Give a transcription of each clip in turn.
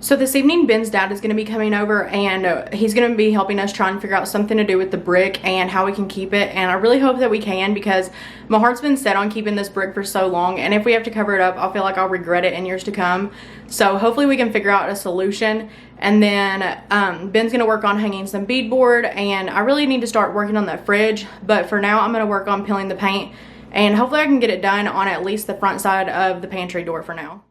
So this evening, Ben's dad is going to be coming over, and he's going to be helping us try and figure out something to do with the brick and how we can keep it. And I really hope that we can, because my heart's been set on keeping this brick for so long, and if we have to cover it up, I'll feel like I'll regret it in years to come. So hopefully we can figure out a solution. And then Ben's going to work on hanging some beadboard, and I really need to start working on that fridge. But for now, I'm going to work on peeling the paint, and hopefully I can get it done on at least the front side of the pantry door for now.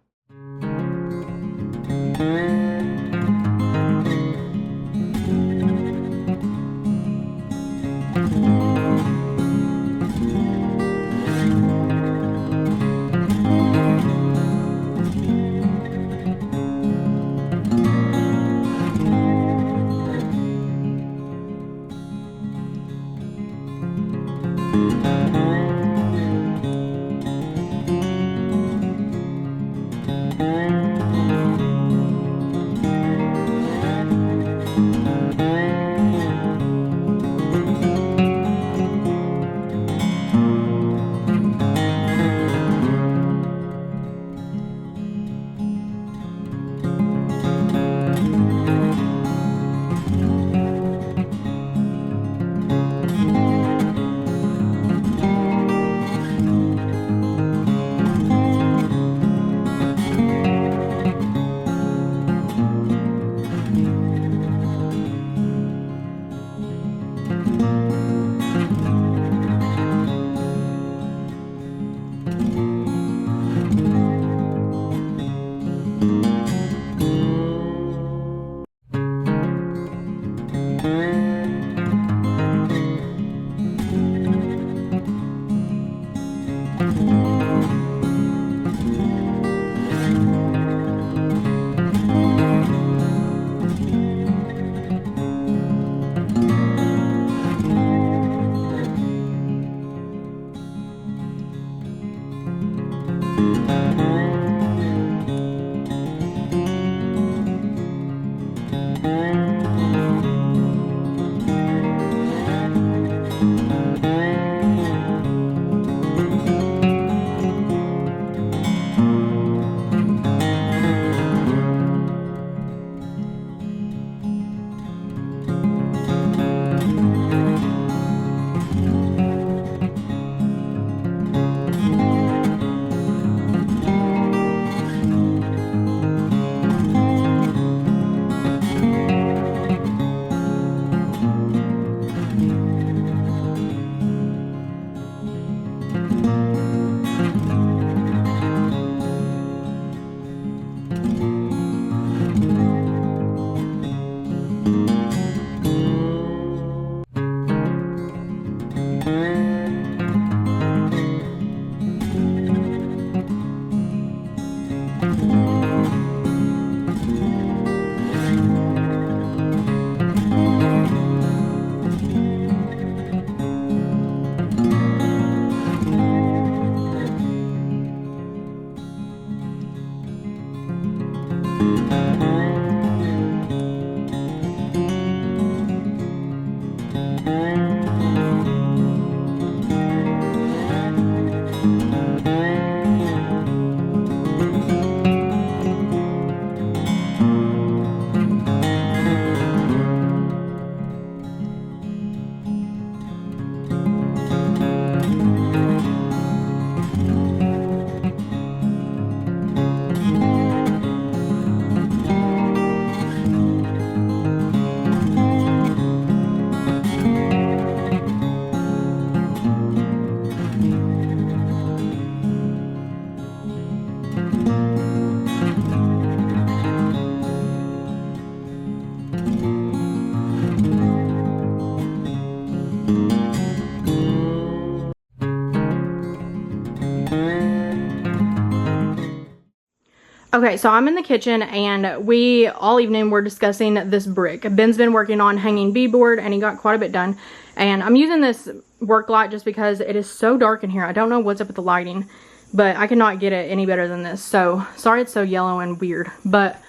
Okay, so I'm in the kitchen, and we all evening were discussing this brick. Ben's been working on hanging beadboard, and he got quite a bit done. And I'm using this work light just because it is so dark in here. I don't know what's up with the lighting, but I cannot get it any better than this. So sorry it's so yellow and weird, but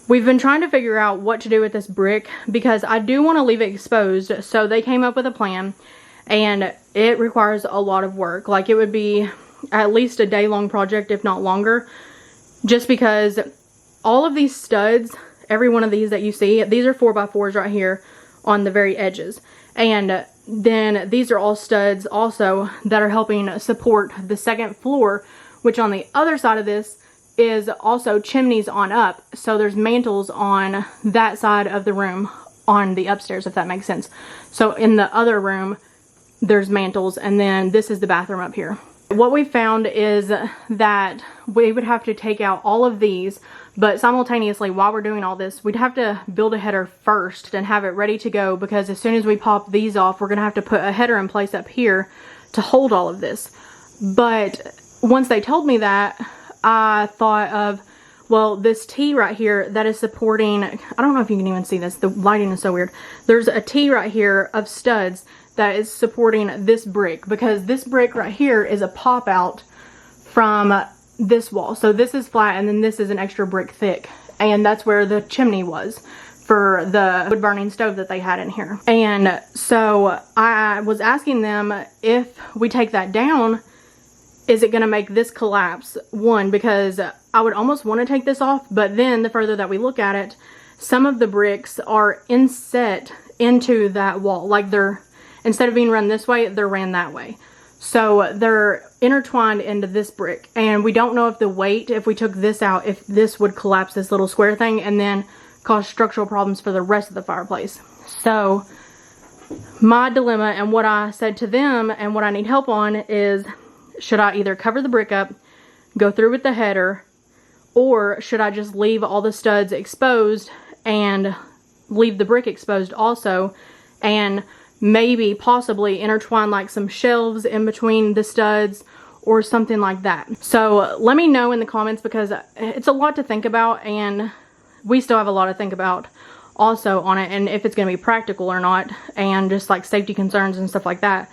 we've been trying to figure out what to do with this brick because I do want to leave it exposed. So they came up with a plan, and it requires a lot of work. Like, it would be at least a day-long project, if not longer, just because all of these studs, every one of these that you see, these are 4x4s right here on the very edges. And then these are all studs also that are helping support the second floor, which on the other side of this is also chimneys on up. So there's mantles on that side of the room on the upstairs, if that makes sense. So in the other room, there's mantles, and then this is the bathroom up here. What we found is that we would have to take out all of these, but simultaneously while we're doing all this, we'd have to build a header first and have it ready to go, because as soon as we pop these off, we're gonna have to put a header in place up here to hold all of this. But once they told me that, I thought of, well, this T right here that is supporting, I don't know if you can even see this, the lighting is so weird. There's a T right here of studs that is supporting this brick, because this brick right here is a pop out from this wall. So this is flat, and then this is an extra brick thick, and that's where the chimney was for the wood burning stove that they had in here. And so I was asking them, if we take that down, is it going to make this collapse? One, because I would almost want to take this off, but then the further that we look at it, some of the bricks are inset into that wall. Like they're, instead of being run this way, they're ran that way. So they're intertwined into this brick. And we don't know if the weight, if we took this out, if this would collapse this little square thing and then cause structural problems for the rest of the fireplace. So my dilemma, and what I said to them and what I need help on, is should I either cover the brick up, go through with the header, or should I just leave all the studs exposed and leave the brick exposed also, and maybe possibly intertwine like some shelves in between the studs or something like that. So let me know in the comments, because it's a lot to think about, and we still have a lot to think about also on it, and if it's going to be practical or not, and just like safety concerns and stuff like that.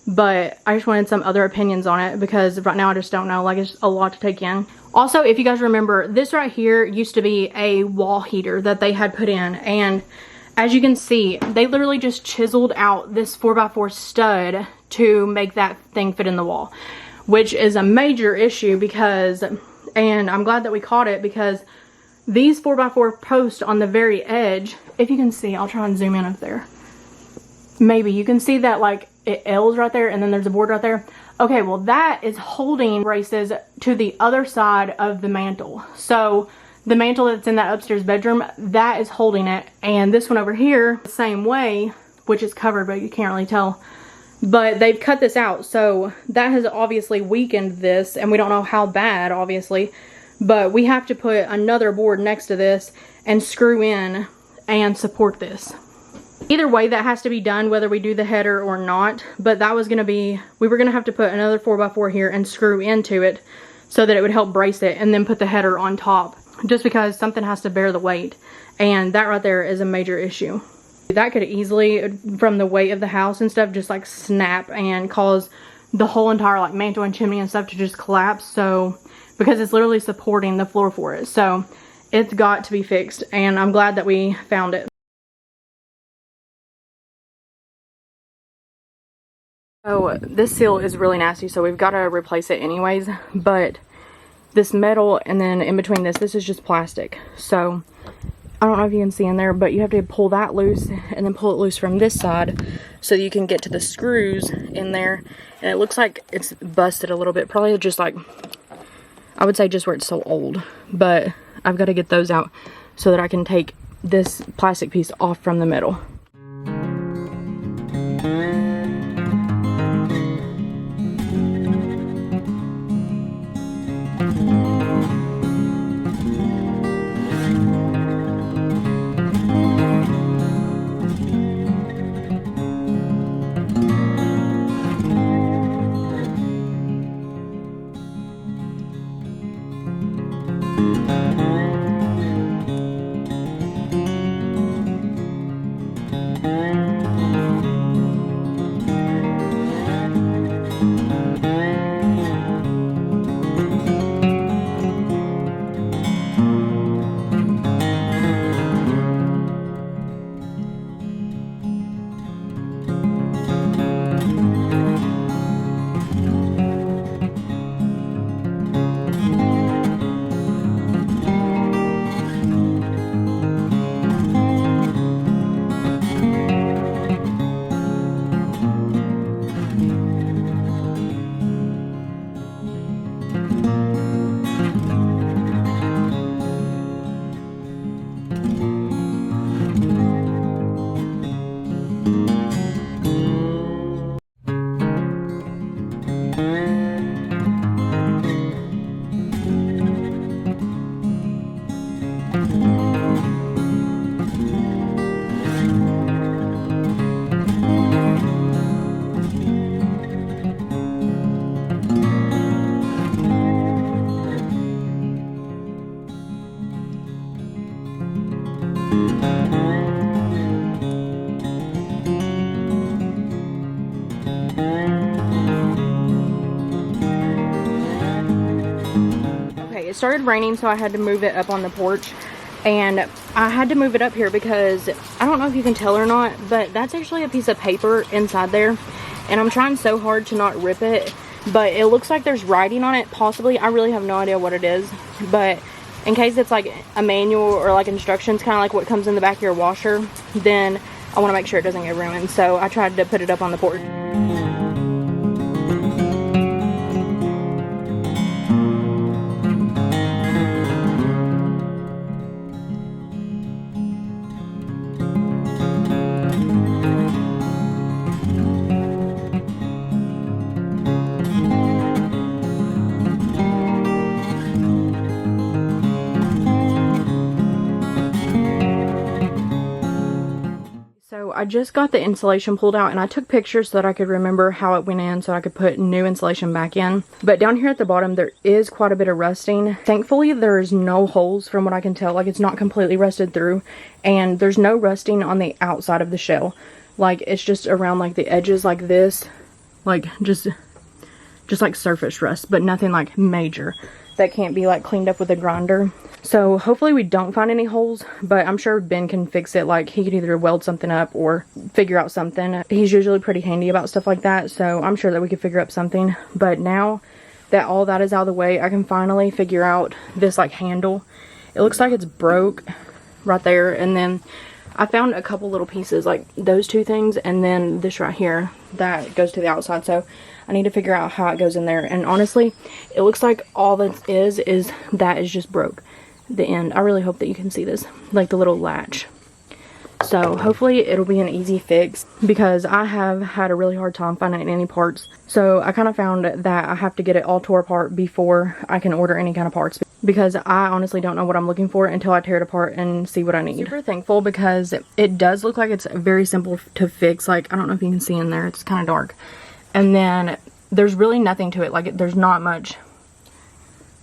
But I just wanted some other opinions on it, because right now I just don't know. Like, it's a lot to take in. Also, if you guys remember, this right here used to be a wall heater that they had put in, and as you can see, they literally just chiseled out this 4x4 stud to make that thing fit in the wall, which is a major issue, because, and I'm glad that we caught it, because these 4x4 posts on the very edge, if you can see, I'll try and zoom in up there. Maybe you can see that, like, it L's right there, and then there's a board right there. Okay, well, that is holding braces to the other side of the mantle. So the mantle that's in that upstairs bedroom, that is holding it. And this one over here, the same way, which is covered, but you can't really tell. But they've cut this out, so that has obviously weakened this, and we don't know how bad, obviously. But we have to put another board next to this and screw in and support this. Either way, that has to be done whether we do the header or not. But that was going to be, we were going to have to put another 4x4 here and screw into it so that it would help brace it, and then put the header on top, just because something has to bear the weight. And that right there is a major issue. That could easily, from the weight of the house and stuff, just like snap and cause the whole entire like mantle and chimney and stuff to just collapse. So, because it's literally supporting the floor for it. So it's got to be fixed, and I'm glad that we found it. So this seal is really nasty, so we've got to replace it anyways. But this metal, and then in between this is just plastic. So I don't know if you can see in there, but you have to pull that loose and then pull it loose from this side so you can get to the screws in there. And it looks like it's busted a little bit, probably just like, I would say just where it's so old. But I've got to get those out so that I can take this plastic piece off from the middle. It started raining, so I had to move it up on the porch, and I had to move it up here because I don't know if you can tell or not, but that's actually a piece of paper inside there, and I'm trying so hard to not rip it, but it looks like there's writing on it, possibly. I really have no idea what it is, but in case it's like a manual or like instructions, kind of like what comes in the back of your washer, then I want to make sure it doesn't get ruined. So I tried to put it up on the porch. I just got the insulation pulled out, and I took pictures so that I could remember how it went in so I could put new insulation back in. But down here at the bottom there is quite a bit of rusting. Thankfully there's no holes from what I can tell. Like, it's not completely rusted through, and there's no rusting on the outside of the shell. Like, it's just around like the edges like this, like just like surface rust, but nothing like major that can't be like cleaned up with a grinder. So hopefully we don't find any holes, but I'm sure Ben can fix it. Like, he could either weld something up or figure out something. He's usually pretty handy about stuff like that, so I'm sure that we could figure up something. But now that all that is out of the way, I can finally figure out this like handle. It looks like it's broke right there, and then I found a couple little pieces, like those two things, and then this right here that goes to the outside. So I need to figure out how it goes in there. And honestly, it looks like all that is that is just broke. The end. I really hope that you can see this, like the little latch. So hopefully it'll be an easy fix, because I have had a really hard time finding any parts. So I kind of found that I have to get it all tore apart before I can order any kind of parts, because I honestly don't know what I'm looking for until I tear it apart and see what I need. Super thankful, because it does look like it's very simple to fix. Like, I don't know if you can see in there, it's kind of dark. And then there's really nothing to it. Like, there's not much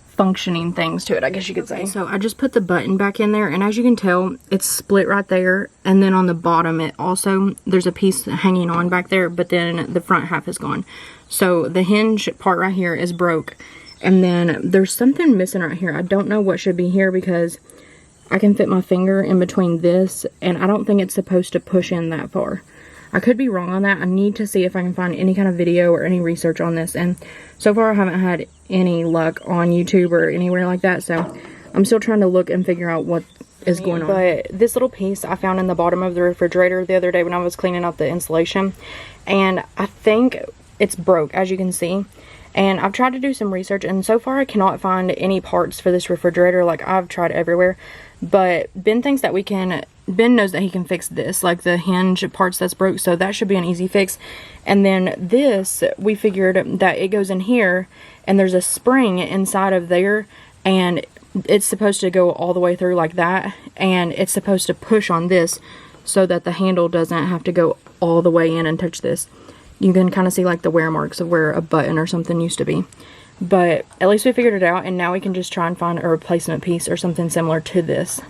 functioning things to it, I guess you could say. So I just put the button back in there, and as you can tell, it's split right there, and then on the bottom it also, there's a piece hanging on back there, but then the front half is gone. So the hinge part right here is broke, and then there's something missing right here. I don't know what should be here, because I can fit my finger in between this, and I don't think it's supposed to push in that far. I could be wrong on that. I need to see if I can find any kind of video or any research on this, and so far I haven't had any luck on YouTube or anywhere like that, so I'm still trying to look and figure out what is going on. But this little piece I found in the bottom of the refrigerator the other day when I was cleaning out the insulation, and I think it's broke, as you can see. And I've tried to do some research, and so far I cannot find any parts for this refrigerator. Like, I've tried everywhere, but Ben thinks that Ben knows that he can fix this, like the hinge parts that's broke, so that should be an easy fix. And then this, we figured that it goes in here, and there's a spring inside of there, and it's supposed to go all the way through like that, and it's supposed to push on this so that the handle doesn't have to go all the way in and touch this. You can kind of see like the wear marks of where a button or something used to be. But at least we figured it out, and now we can just try and find a replacement piece or something similar to this.